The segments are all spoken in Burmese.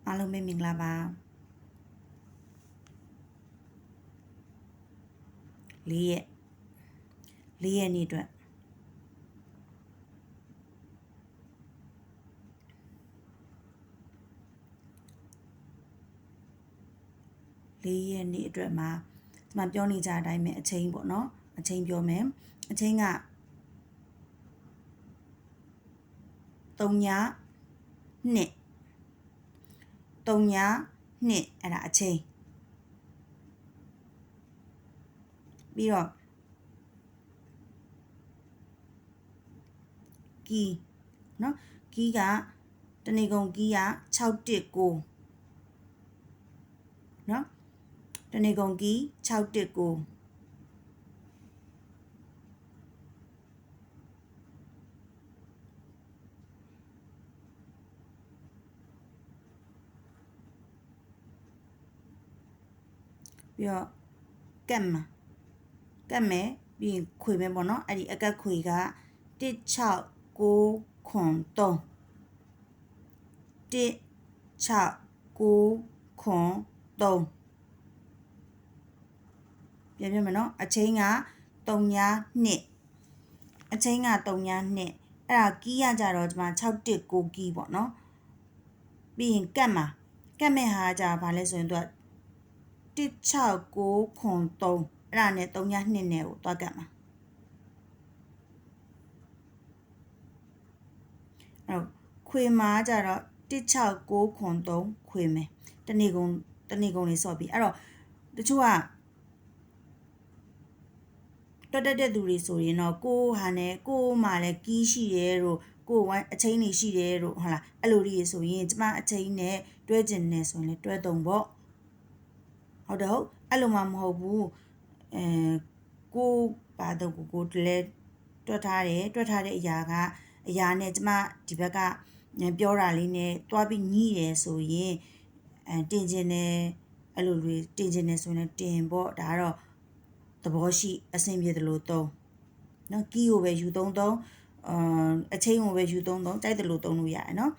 အားလုံးပဲမင်္ဂလာပါ4ရက်နေ့အတွက်4ရက်နေ့အတွက်မှာဒီမှာပြောနေကြတဲ့အတိုင်းပဲအချိန်ပေါ့နော်အချိန်ပြောမယ်အချိန်က3ည2အဲ့ဒါအချိန်ပြီးတော့ကီเนาะကီကတဏီကုံကီက619เนาะတဏီကုံကီ619ပြီးတော့ကတ်မယ်ပြီးရင်ခွေမယ်ပေါ့နော်အဲ့ဒီအကတ်ခွေက16993ပြန်ပြမယ်နော်အချိန်က3ည2အချိန်က3ည2အဲ့ဒါကီးရကြတော့ဒီမှာ619ကီးပေါ့နော်ပြီးရင်ကတ်မဲ့ဟာကြဘာလဲဆိုရင်သူက16993အဲ့ဒါနဲ့3ည2နဲ့ကိုတွားကတ်မှာအဲ့ခွေမှာကြတော့16993ခွေမယ်တဏီကုံလေးစော့ပြီးအဲ့တော့တချို့ကတွတ်တဲ့သူတွေဆိုရင်တော့ကိုဟာနဲ့ကိုမှလည်းကီးရှိတယ်တို့ကိုဝိုင်းအချိန်နေရှိတယ်တို့ဟုတ်လားအဲ့လိုလေးဆိုရင်ကျမအချိန်နဲ့တွဲကျင်နေဆိုရင်လည်းတွဲသုံးပေါ့ဟုတ်တယ်ဟုတ်အဲ့လိုမှမဟုတ်ဘူးကိုဘာတော့ကိုလည်းတွတ်ထားတဲ့အရာနဲ့ကျမဒီဘက်ကပြောတာလေးနဲ့တွားပြီးညှိတယ်ဆိုရင်တင်ကျင်တယ်အဲ့လိုတွေတင်ကျင်တယ်ဆိုရင်တင်ပေါ့ဒါကတော့သဘောရှိအဆင်ပြေတယ်လို့သုံးနော်ကီးကိုပဲယူသုံးအချိန်ကိုပဲယူသုံးကြိုက်တယ်လို့သုံးလို့ရတယ်နော်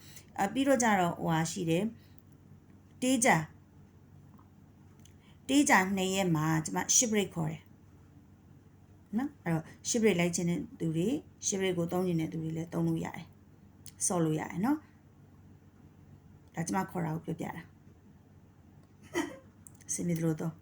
ပြီးတော့ကြတော့ဟိုဟာရှိတယ်တေးကြ2ရက်မှာကျမ10 break ခေါ်တယ်နော်အဲ့တော့10 break လိုက်ခြင်းတဲ့သူတွေ10 break ကိုသုံးခြင်းတဲ့သူတွေလည်းသုံးလို့ရတယ်ဆော့လို့ရတယ်နော်ဒါကျမခေါ်တာကိုပြောပြတာစင်နေတယ်လို့တော့